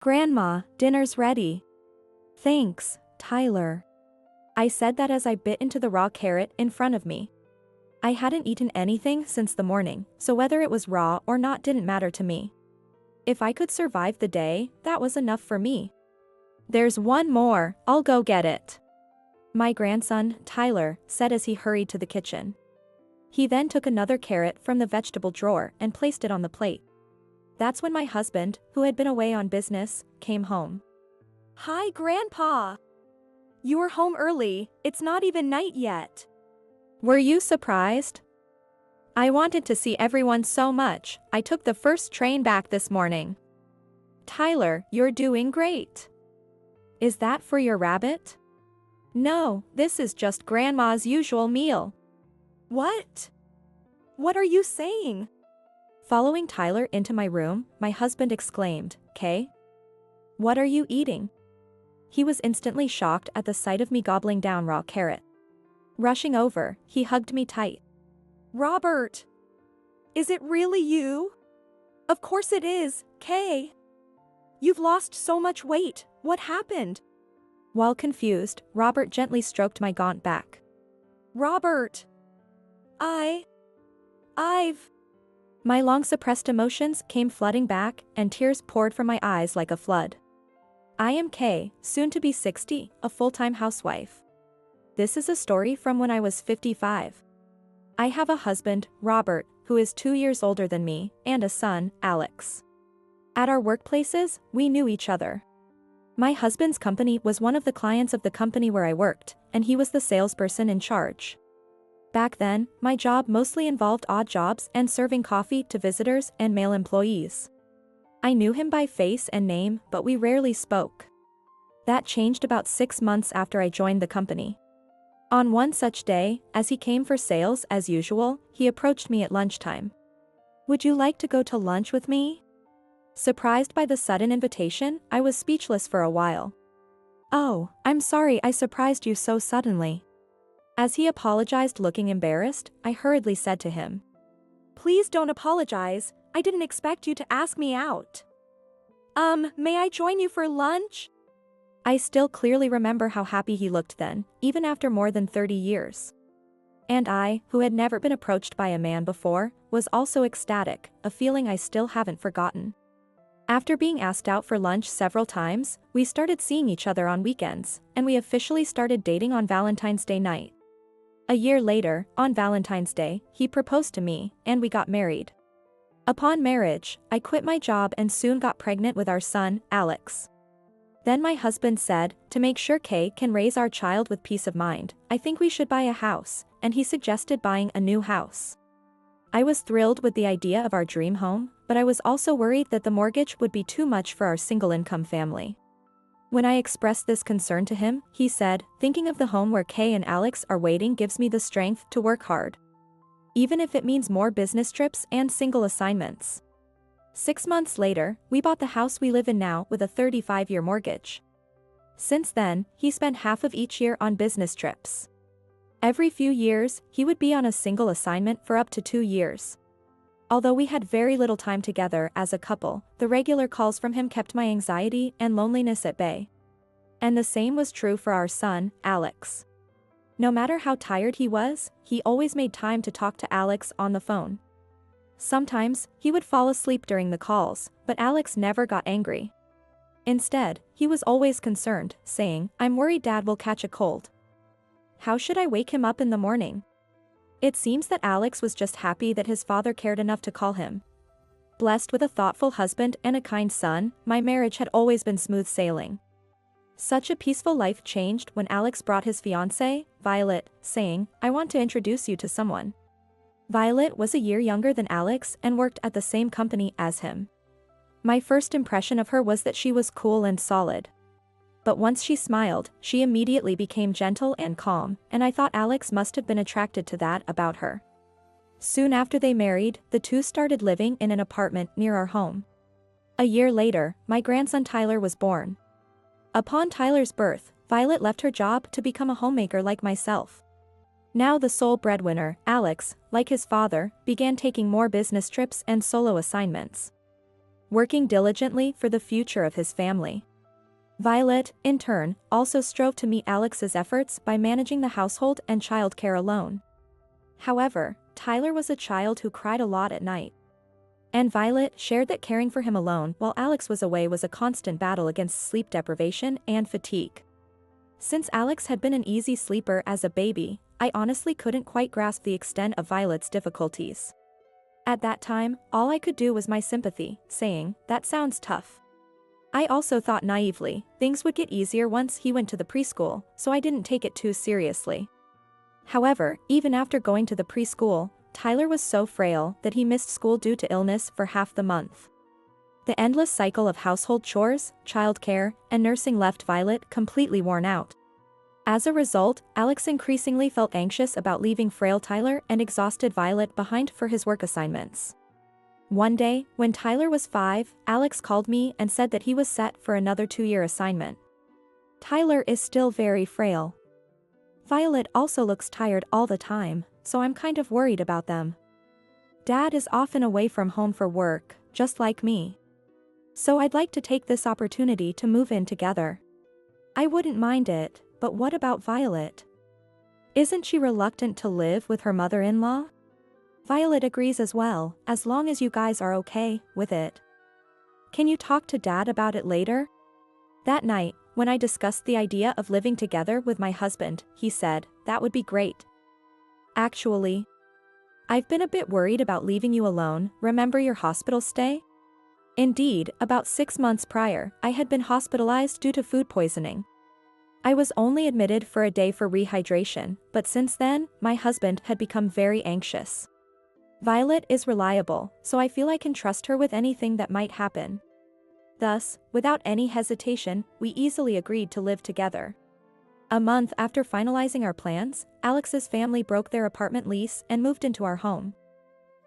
Grandma, dinner's ready. Thanks, Tyler. I said that as I bit into the raw carrot in front of me. I hadn't eaten anything since the morning, so whether it was raw or not didn't matter to me. If I could survive the day, that was enough for me. There's one more, I'll go get it. My grandson, Tyler, said as he hurried to the kitchen. He then took another carrot from the vegetable drawer and placed it on the plate. That's when my husband, who had been away on business, came home. Hi, Grandpa. You were home early, it's not even night yet. Were you surprised? I wanted to see everyone so much, I took the first train back this morning. Tyler, you're doing great. Is that for your rabbit? No, this is just Grandma's usual meal. What? What are you saying? Following Tyler into my room, my husband exclaimed, "Kay? What are you eating?" He was instantly shocked at the sight of me gobbling down raw carrot. Rushing over, he hugged me tight. Robert! Is it really you? Of course it is, Kay. You've lost so much weight, what happened? While confused, Robert gently stroked my gaunt back. Robert! I've... My long-suppressed emotions came flooding back, and tears poured from my eyes like a flood. I am Kay, soon to be 60, a full-time housewife. This is a story from when I was 55. I have a husband, Robert, who is 2 years older than me, and a son, Alex. At our workplaces, we knew each other. My husband's company was one of the clients of the company where I worked, and he was the salesperson in charge. Back then, my job mostly involved odd jobs and serving coffee to visitors and male employees. I knew him by face and name, but we rarely spoke. That changed about 6 months after I joined the company. On one such day, as he came for sales as usual, he approached me at lunchtime. Would you like to go to lunch with me? Surprised by the sudden invitation, I was speechless for a while. Oh, I'm sorry I surprised you so suddenly. As he apologized looking embarrassed, I hurriedly said to him. Please don't apologize, I didn't expect you to ask me out. May I join you for lunch? I still clearly remember how happy he looked then, even after more than 30 years. And I, who had never been approached by a man before, was also ecstatic, a feeling I still haven't forgotten. After being asked out for lunch several times, we started seeing each other on weekends, and we officially started dating on Valentine's Day night. A year later, on Valentine's Day, he proposed to me, and we got married. Upon marriage, I quit my job and soon got pregnant with our son, Alex. Then my husband said, to make sure Kay can raise our child with peace of mind, I think we should buy a house, and he suggested buying a new house. I was thrilled with the idea of our dream home, but I was also worried that the mortgage would be too much for our single-income family. When I expressed this concern to him, he said, thinking of the home where Kay and Alex are waiting gives me the strength to work hard. Even if it means more business trips and single assignments. 6 months later, we bought the house we live in now with a 35-year mortgage. Since then, he spent half of each year on business trips. Every few years, he would be on a single assignment for up to 2 years. Although we had very little time together as a couple, the regular calls from him kept my anxiety and loneliness at bay. And the same was true for our son, Alex. No matter how tired he was, he always made time to talk to Alex on the phone. Sometimes, he would fall asleep during the calls, but Alex never got angry. Instead, he was always concerned, saying, I'm worried Dad will catch a cold. How should I wake him up in the morning? It seems that Alex was just happy that his father cared enough to call him. Blessed with a thoughtful husband and a kind son, my marriage had always been smooth sailing. Such a peaceful life changed when Alex brought his fiancée, Violet, saying, I want to introduce you to someone. Violet was a year younger than Alex and worked at the same company as him. My first impression of her was that she was cool and solid. But once she smiled, she immediately became gentle and calm, and I thought Alex must have been attracted to that about her. Soon after they married, the two started living in an apartment near our home. A year later, my grandson Tyler was born. Upon Tyler's birth, Violet left her job to become a homemaker like myself. Now the sole breadwinner, Alex, like his father, began taking more business trips and solo assignments. working diligently for the future of his family. Violet, in turn, also strove to meet Alex's efforts by managing the household and childcare alone. However, Tyler was a child who cried a lot at night. And Violet shared that caring for him alone while Alex was away was a constant battle against sleep deprivation and fatigue. Since Alex had been an easy sleeper as a baby, I honestly couldn't quite grasp the extent of Violet's difficulties. At that time, all I could do was my sympathy, saying, "That sounds tough." I also thought naively, things would get easier once he went to the preschool, so I didn't take it too seriously. However, even after going to the preschool, Tyler was so frail that he missed school due to illness for half the month. The endless cycle of household chores, childcare, and nursing left Violet completely worn out. As a result, Alex increasingly felt anxious about leaving frail Tyler and exhausted Violet behind for his work assignments. One day, when Tyler was 5, Alex called me and said that he was set for another 2-year assignment. Tyler is still very frail. Violet also looks tired all the time, so I'm kind of worried about them. Dad is often away from home for work, just like me. So I'd like to take this opportunity to move in together. I wouldn't mind it, but what about Violet? Isn't she reluctant to live with her mother-in-law? Violet agrees as well, as long as you guys are okay with it. Can you talk to Dad about it later? That night, when I discussed the idea of living together with my husband, he said, "That would be great. Actually, I've been a bit worried about leaving you alone. Remember your hospital stay?" Indeed, about 6 months prior, I had been hospitalized due to food poisoning. I was only admitted for a day for rehydration, but since then, my husband had become very anxious. Violet is reliable, so I feel I can trust her with anything that might happen. Thus, without any hesitation, we easily agreed to live together. A month after finalizing our plans, Alex's family broke their apartment lease and moved into our home.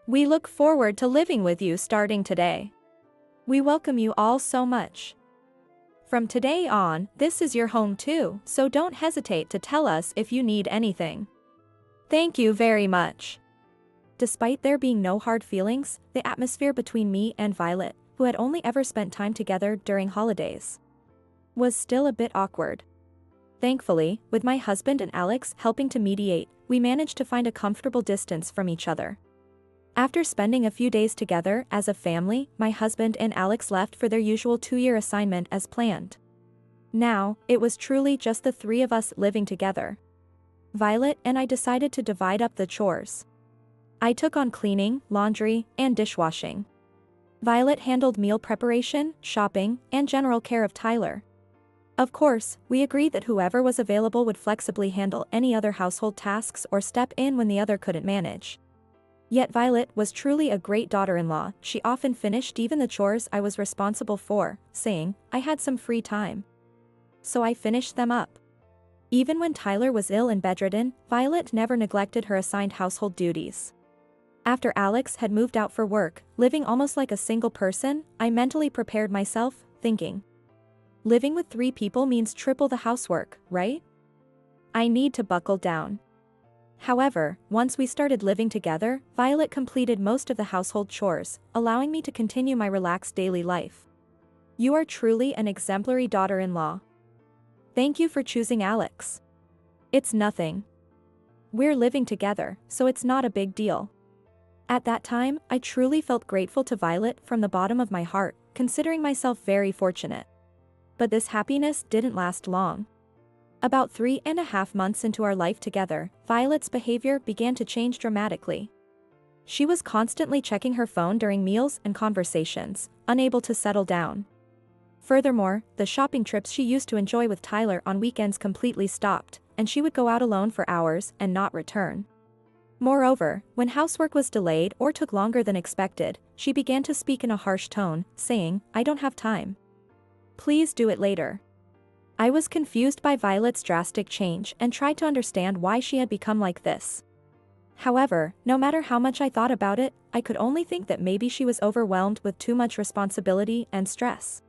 "We look forward to living with you starting today. We welcome you all so much. From today on, this is your home too, so don't hesitate to tell us if you need anything. Thank you very much." Despite there being no hard feelings, the atmosphere between me and Violet, who had only ever spent time together during holidays, was still a bit awkward. Thankfully, with my husband and Alex helping to mediate, we managed to find a comfortable distance from each other. After spending a few days together as a family, my husband and Alex left for their usual 2-year assignment as planned. Now, it was truly just the 3 of us living together. Violet and I decided to divide up the chores. I took on cleaning, laundry, and dishwashing. Violet handled meal preparation, shopping, and general care of Tyler. Of course, we agreed that whoever was available would flexibly handle any other household tasks or step in when the other couldn't manage. Yet Violet was truly a great daughter-in-law. She often finished even the chores I was responsible for, saying, "I had some free time, so I finished them up." Even when Tyler was ill and bedridden, Violet never neglected her assigned household duties. After Alex had moved out for work, living almost like a single person, I mentally prepared myself, thinking, living with 3 people means triple the housework, right? I need to buckle down. However, once we started living together, Violet completed most of the household chores, allowing me to continue my relaxed daily life. You are truly an exemplary daughter-in-law. Thank you for choosing Alex. It's nothing. We're living together, so it's not a big deal. At that time, I truly felt grateful to Violet from the bottom of my heart, considering myself very fortunate. But this happiness didn't last long. About 3.5 months into our life together, Violet's behavior began to change dramatically. She was constantly checking her phone during meals and conversations, unable to settle down. Furthermore, the shopping trips she used to enjoy with Tyler on weekends completely stopped, and she would go out alone for hours and not return. Moreover, when housework was delayed or took longer than expected, she began to speak in a harsh tone, saying, "I don't have time. Please do it later." I was confused by Violet's drastic change and tried to understand why she had become like this. However, no matter how much I thought about it, I could only think that maybe she was overwhelmed with too much responsibility and stress.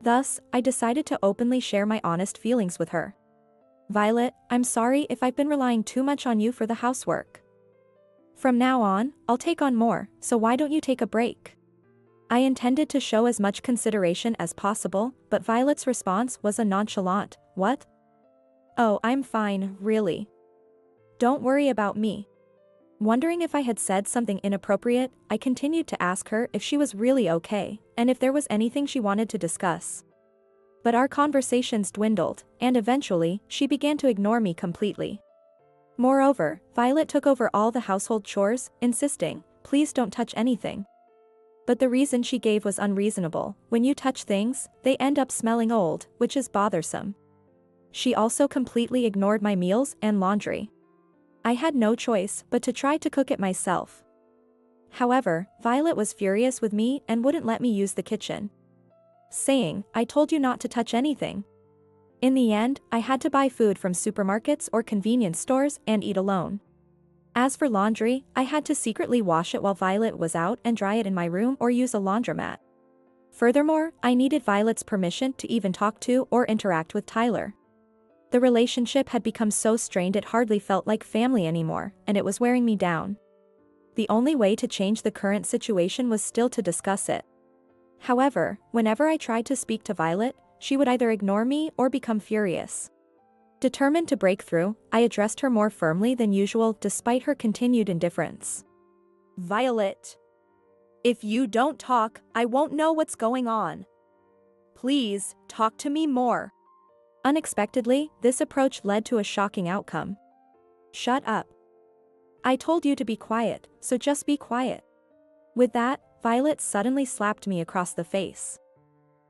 Thus, I decided to openly share my honest feelings with her. "Violet, I'm sorry if I've been relying too much on you for the housework. From now on, I'll take on more, so why don't you take a break? I intended to show as much consideration as possible, but Violet's response was a nonchalant, "What? Oh, I'm fine, really. Don't worry about me." Wondering if I had said something inappropriate, I continued to ask her if she was really okay, and if there was anything she wanted to discuss. But our conversations dwindled, and eventually, she began to ignore me completely. Moreover, Violet took over all the household chores, insisting, "Please don't touch anything." But the reason she gave was unreasonable. When you touch things, they end up smelling old, which is bothersome. She also completely ignored my meals and laundry. I had no choice but to try to cook it myself. However, Violet was furious with me and wouldn't let me use the kitchen, saying, "I told you not to touch anything." In the end, I had to buy food from supermarkets or convenience stores and eat alone. As for laundry, I had to secretly wash it while Violet was out and dry it in my room or use a laundromat. Furthermore, I needed Violet's permission to even talk to or interact with Tyler. The relationship had become so strained it hardly felt like family anymore, and it was wearing me down. The only way to change the current situation was still to discuss it. However, whenever I tried to speak to Violet, she would either ignore me or become furious. Determined to break through, I addressed her more firmly than usual despite her continued indifference. "Violet, if you don't talk, I won't know what's going on. Please, talk to me more." Unexpectedly, this approach led to a shocking outcome. "Shut up. I told you to be quiet, so just be quiet." With that, Violet suddenly slapped me across the face.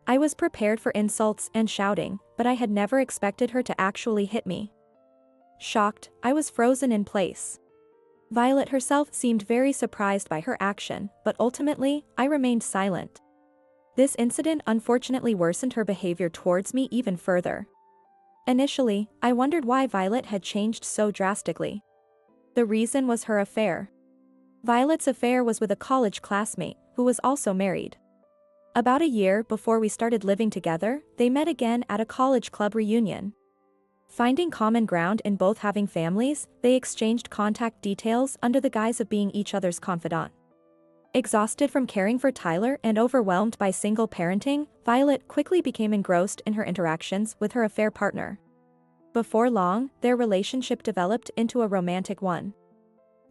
I was prepared for insults and shouting, but I had never expected her to actually hit me. Shocked, I was frozen in place. Violet herself seemed very surprised by her action, but ultimately, I remained silent. This incident unfortunately worsened her behavior towards me even further. Initially, I wondered why Violet had changed so drastically. The reason was her affair. Violet's affair was with a college classmate, who was also married. About a year before we started living together, they met again at a college club reunion. Finding common ground in both having families, they exchanged contact details under the guise of being each other's confidant. Exhausted from caring for Tyler and overwhelmed by single parenting, Violet quickly became engrossed in her interactions with her affair partner. Before long, their relationship developed into a romantic one.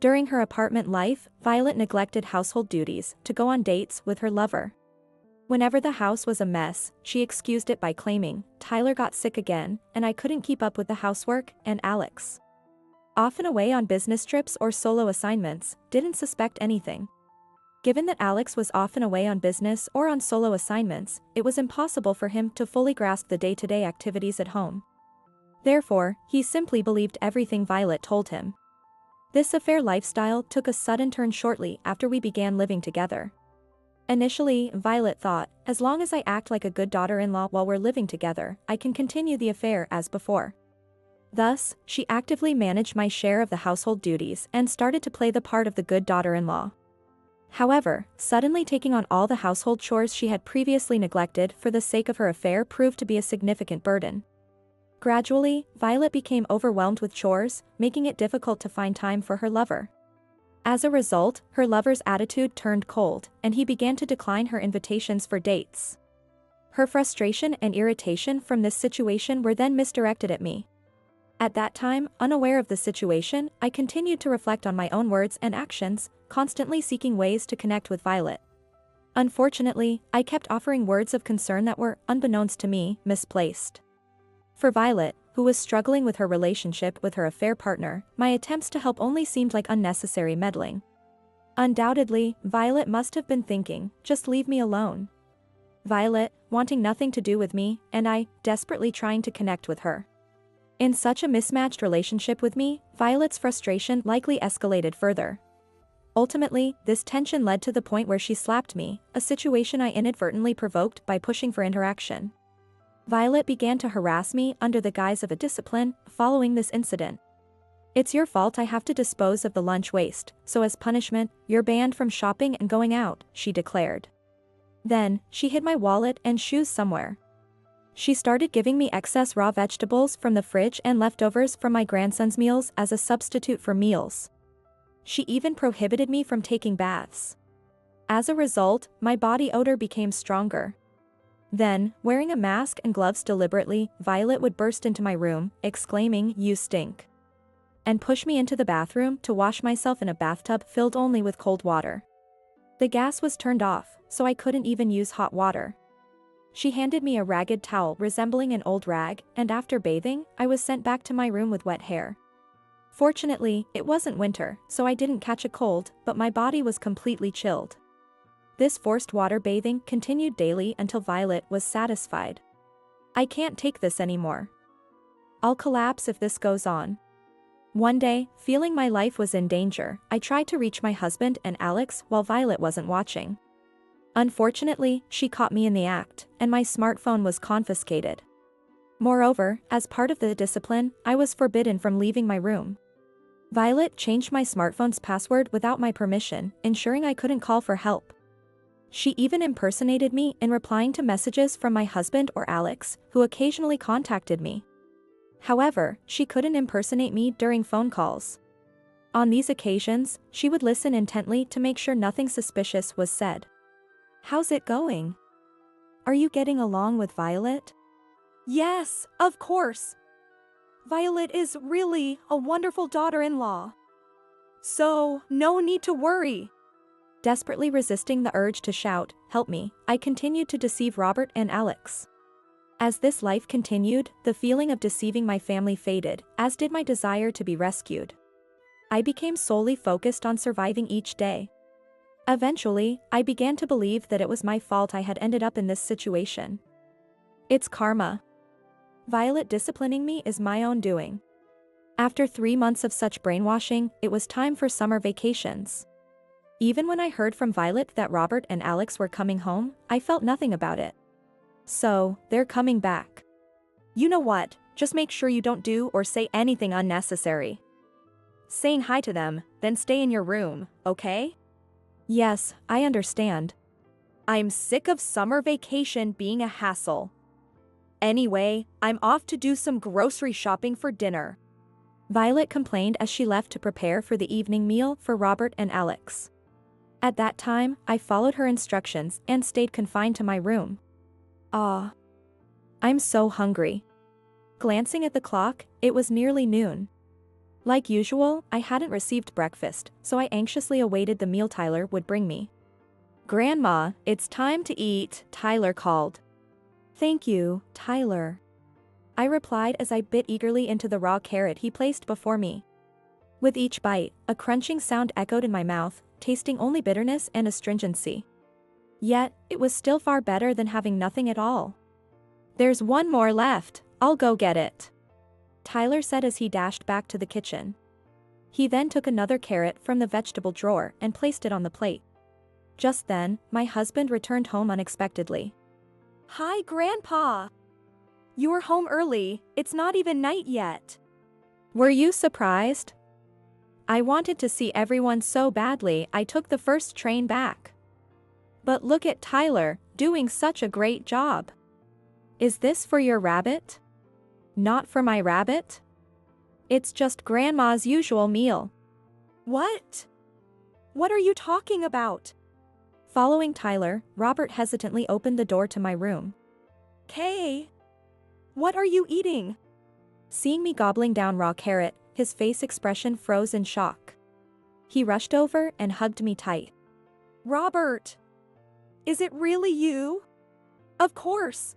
During her apartment life, Violet neglected household duties to go on dates with her lover. Whenever the house was a mess, she excused it by claiming, "Tyler got sick again, and I couldn't keep up with the housework," and Alex, often away on business trips or solo assignments, didn't suspect anything. Given that Alex was often away on business or on solo assignments, it was impossible for him to fully grasp the day-to-day activities at home. Therefore, he simply believed everything Violet told him. This affair lifestyle took a sudden turn shortly after we began living together. Initially, Violet thought, as long as I act like a good daughter-in-law while we're living together, I can continue the affair as before. Thus, she actively managed my share of the household duties and started to play the part of the good daughter-in-law. However, suddenly taking on all the household chores she had previously neglected for the sake of her affair proved to be a significant burden. Gradually, Violet became overwhelmed with chores, making it difficult to find time for her lover. As a result, her lover's attitude turned cold, and he began to decline her invitations for dates. Her frustration and irritation from this situation were then misdirected at me. At that time, unaware of the situation, I continued to reflect on my own words and actions, constantly seeking ways to connect with Violet. Unfortunately, I kept offering words of concern that were, unbeknownst to me, misplaced. For Violet, who was struggling with her relationship with her affair partner, my attempts to help only seemed like unnecessary meddling. Undoubtedly, Violet must have been thinking, "Just leave me alone." Violet, wanting nothing to do with me, and I, desperately trying to connect with her. In such a mismatched relationship with me, Violet's frustration likely escalated further. Ultimately, this tension led to the point where she slapped me, a situation I inadvertently provoked by pushing for interaction. Violet began to harass me under the guise of a discipline following this incident. "It's your fault I have to dispose of the lunch waste, so as punishment, you're banned from shopping and going out," she declared. Then, she hid my wallet and shoes somewhere. She started giving me excess raw vegetables from the fridge and leftovers from my grandson's meals as a substitute for meals. She even prohibited me from taking baths. As a result, my body odor became stronger. Then, wearing a mask and gloves deliberately, Violet would burst into my room, exclaiming, "You stink," and push me into the bathroom to wash myself in a bathtub filled only with cold water. The gas was turned off, so I couldn't even use hot water. She handed me a ragged towel resembling an old rag, and after bathing, I was sent back to my room with wet hair. Fortunately, it wasn't winter, so I didn't catch a cold, but my body was completely chilled. This forced water bathing continued daily until Violet was satisfied. "I can't take this anymore. I'll collapse if this goes on." One day, feeling my life was in danger, I tried to reach my husband and Alex while Violet wasn't watching. Unfortunately, she caught me in the act, and my smartphone was confiscated. Moreover, as part of the discipline, I was forbidden from leaving my room. Violet changed my smartphone's password without my permission, ensuring I couldn't call for help. She even impersonated me in replying to messages from my husband or Alex, who occasionally contacted me. However, she couldn't impersonate me during phone calls. On these occasions, she would listen intently to make sure nothing suspicious was said. "How's it going? Are you getting along with Violet?" "Yes, of course. Violet is really a wonderful daughter-in-law. So, no need to worry." Desperately resisting the urge to shout, "Help me," I continued to deceive Robert and Alex. As this life continued, the feeling of deceiving my family faded, as did my desire to be rescued. I became solely focused on surviving each day. Eventually, I began to believe that it was my fault I had ended up in this situation. It's karma. Violet disciplining me is my own doing. After 3 months of such brainwashing, it was time for summer vacations. Even when I heard from Violet that Robert and Alex were coming home, I felt nothing about it. So, they're coming back. You know what, just make sure you don't do or say anything unnecessary. Saying hi to them, then stay in your room, okay? Yes, I understand. I'm sick of summer vacation being a hassle. Anyway, I'm off to do some grocery shopping for dinner. Violet complained as she left to prepare for the evening meal for Robert and Alex. At that time, I followed her instructions and stayed confined to my room. I'm so hungry. Glancing at the clock, it was nearly noon. Like usual, I hadn't received breakfast, so I anxiously awaited the meal Tyler would bring me. "Grandma, it's time to eat," Tyler called. "Thank you, Tyler," I replied as I bit eagerly into the raw carrot he placed before me. With each bite, a crunching sound echoed in my mouth, tasting only bitterness and astringency. Yet, it was still far better than having nothing at all. "There's one more left, I'll go get it," Tyler said as he dashed back to the kitchen. He then took another carrot from the vegetable drawer and placed it on the plate. Just then, my husband returned home unexpectedly. "Hi, Grandpa! You were home early, it's not even night yet." "Were you surprised?" "I wanted to see everyone so badly I took the first train back. But look at Tyler, doing such a great job. Is this for your rabbit?" "Not for my rabbit. It's just Grandma's usual meal." "What? What are you talking about?" Following Tyler, Robert hesitantly opened the door to my room. "Kay, what are you eating?" Seeing me gobbling down raw carrot, his face expression froze in shock. He rushed over and hugged me tight. "Robert! Is it really you?" "Of course."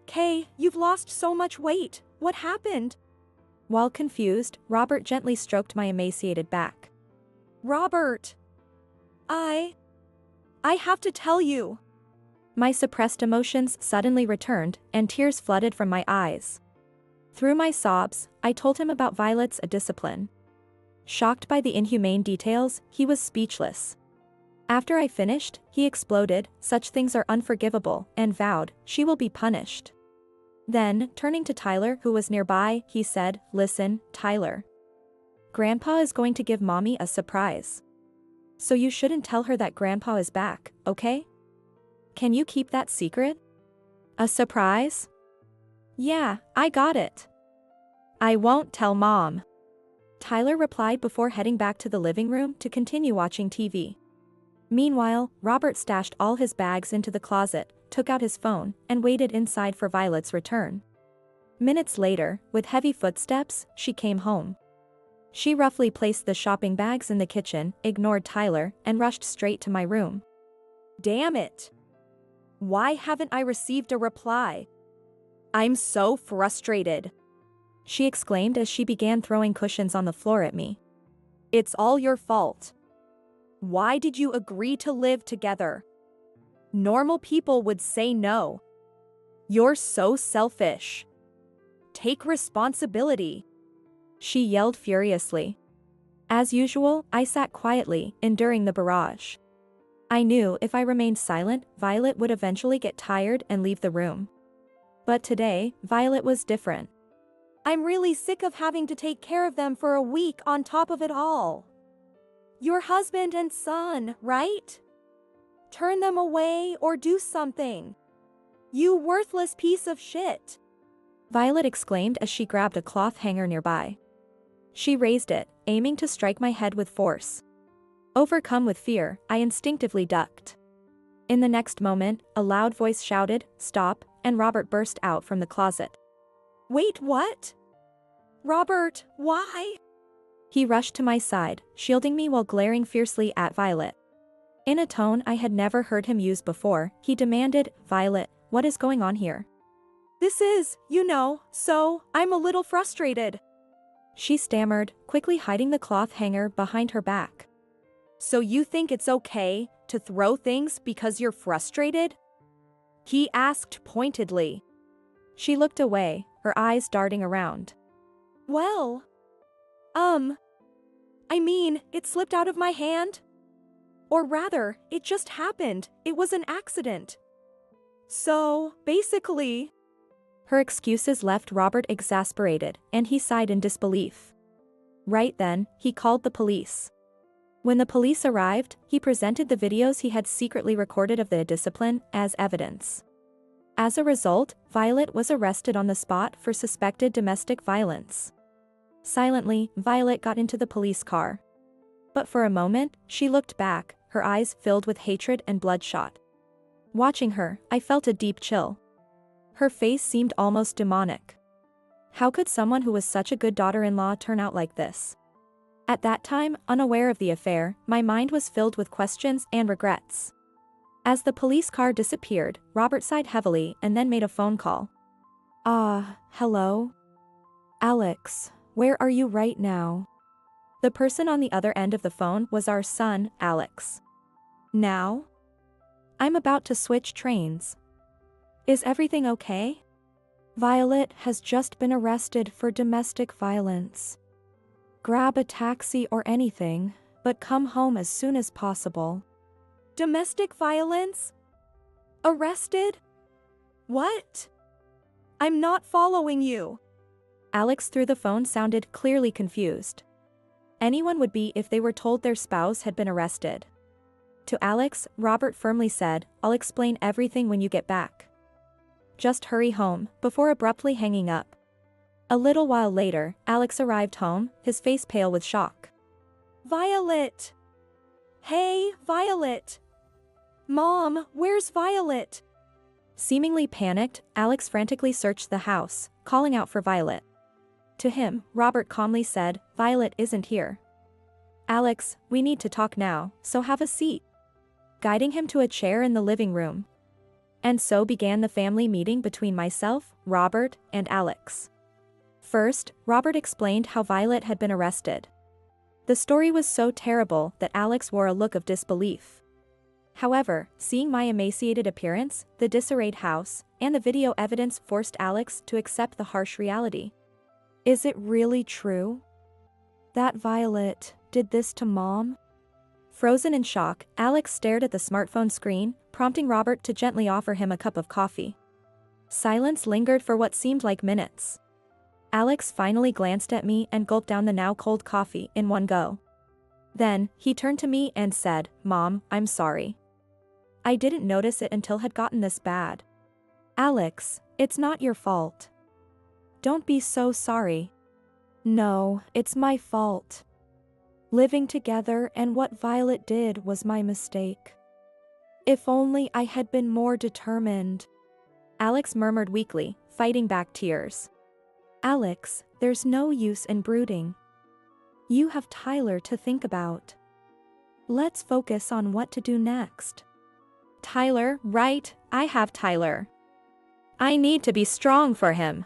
"Kay, you've lost so much weight, what happened?" While confused, Robert gently stroked my emaciated back. "Robert! I have to tell you." My suppressed emotions suddenly returned, and tears flooded from my eyes. Through my sobs, I told him about Violet's discipline. Shocked by the inhumane details, he was speechless. After I finished, he exploded, "Such things are unforgivable," and vowed, "She will be punished." Then, turning to Tyler who was nearby, he said, "Listen, Tyler. Grandpa is going to give Mommy a surprise. So you shouldn't tell her that Grandpa is back, okay? Can you keep that secret?" "A surprise?" "Yeah, I got it." "I won't tell Mom," Tyler replied before heading back to the living room to continue watching TV. Meanwhile, Robert stashed all his bags into the closet, took out his phone, and waited inside for Violet's return. Minutes later, with heavy footsteps, she came home. She roughly placed the shopping bags in the kitchen, ignored Tyler, and rushed straight to my room. Damn it! Why haven't I received a reply? I'm so frustrated, she exclaimed as she began throwing cushions on the floor at me. It's all your fault. Why did you agree to live together? Normal people would say no. You're so selfish. Take responsibility, she yelled furiously. As usual, I sat quietly, enduring the barrage. I knew if I remained silent, Violet would eventually get tired and leave the room. But today, Violet was different. I'm really sick of having to take care of them for a week on top of it all. Your husband and son, right? Turn them away or do something. You worthless piece of shit, Violet exclaimed as she grabbed a cloth hanger nearby. She raised it, aiming to strike my head with force. Overcome with fear, I instinctively ducked. In the next moment, a loud voice shouted, "Stop," and Robert burst out from the closet. Wait, what? Robert, why? He rushed to my side, shielding me while glaring fiercely at Violet. In a tone I had never heard him use before, he demanded, Violet, what is going on here? This is, so, I'm a little frustrated, she stammered, quickly hiding the cloth hanger behind her back. So you think it's okay to throw things because you're frustrated? He asked pointedly. She looked away, her eyes darting around. Well, it slipped out of my hand. Or rather, it just happened, it was an accident. So, basically. Her excuses left Robert exasperated, and he sighed in disbelief. Right then, he called the police. When the police arrived, he presented the videos he had secretly recorded of the discipline as evidence. As a result, Violet was arrested on the spot for suspected domestic violence. Silently, Violet got into the police car. But for a moment, she looked back, her eyes filled with hatred and bloodshot. Watching her, I felt a deep chill. Her face seemed almost demonic. How could someone who was such a good daughter-in-law turn out like this? At that time, unaware of the affair, my mind was filled with questions and regrets. As the police car disappeared, Robert sighed heavily and then made a phone call. Hello? Alex, where are you right now? The person on the other end of the phone was our son, Alex. Now? I'm about to switch trains. Is everything okay? Violet has just been arrested for domestic violence. Grab a taxi or anything, but come home as soon as possible. Domestic violence? Arrested? What? I'm not following you. Alex through the phone sounded clearly confused. Anyone would be if they were told their spouse had been arrested. To Alex, Robert firmly said, I'll explain everything when you get back. Just hurry home, before abruptly hanging up. A little while later, Alex arrived home, his face pale with shock. Violet! Hey, Violet! Mom, where's Violet? Seemingly panicked, Alex frantically searched the house, calling out for Violet. To him, Robert calmly said, Violet isn't here. Alex, we need to talk now, so have a seat. Guiding him to a chair in the living room. And so began the family meeting between myself, Robert, and Alex. First, Robert explained how Violet had been arrested. The story was so terrible that Alex wore a look of disbelief. However, seeing my emaciated appearance, the disarrayed house, and the video evidence forced Alex to accept the harsh reality. Is it really true? That Violet did this to Mom? Frozen in shock, Alex stared at the smartphone screen, prompting Robert to gently offer him a cup of coffee. Silence lingered for what seemed like minutes. Alex finally glanced at me and gulped down the now cold coffee in one go. Then, he turned to me and said, Mom, I'm sorry. I didn't notice it until it had gotten this bad. Alex, it's not your fault. Don't be so sorry. No, it's my fault. Living together and what Violet did was my mistake. If only I had been more determined. Alex murmured weakly, fighting back tears. Alex, there's no use in brooding. You have Tyler to think about. Let's focus on what to do next. Tyler, right, I have Tyler. I need to be strong for him.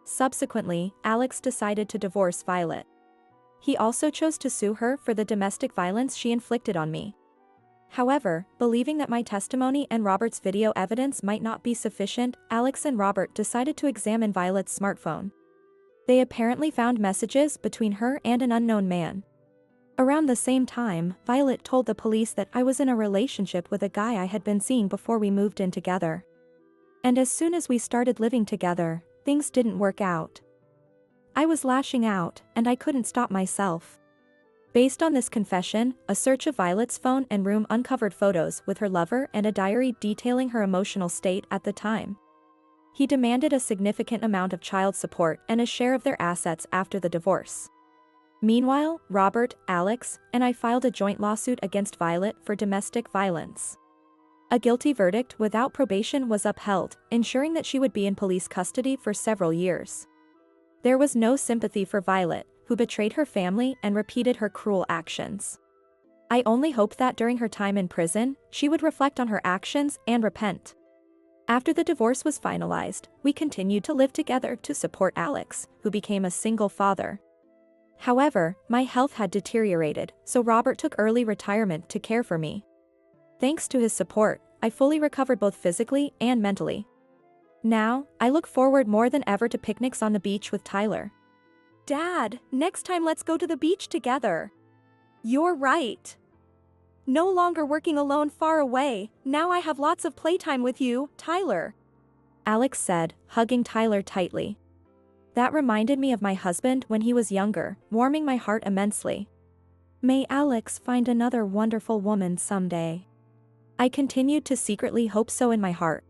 Subsequently, Alex decided to divorce Violet. He also chose to sue her for the domestic violence she inflicted on me. However, believing that my testimony and Robert's video evidence might not be sufficient, Alex and Robert decided to examine Violet's smartphone. They apparently found messages between her and an unknown man. Around the same time, Violet told the police that I was in a relationship with a guy I had been seeing before we moved in together. And as soon as we started living together, things didn't work out. I was lashing out, and I couldn't stop myself. Based on this confession, a search of Violet's phone and room uncovered photos with her lover and a diary detailing her emotional state at the time. He demanded a significant amount of child support and a share of their assets after the divorce. Meanwhile, Robert, Alex, and I filed a joint lawsuit against Violet for domestic violence. A guilty verdict without probation was upheld, ensuring that she would be in police custody for several years. There was no sympathy for Violet, who betrayed her family and repeated her cruel actions. I only hoped that during her time in prison, she would reflect on her actions and repent. After the divorce was finalized, we continued to live together to support Alex, who became a single father. However, my health had deteriorated, so Robert took early retirement to care for me. Thanks to his support, I fully recovered both physically and mentally. Now, I look forward more than ever to picnics on the beach with Tyler. Dad, next time let's go to the beach together. You're right. No longer working alone far away, now I have lots of playtime with you, Tyler. Alex said, hugging Tyler tightly. That reminded me of my husband when he was younger, warming my heart immensely. May Alex find another wonderful woman someday. I continued to secretly hope so in my heart.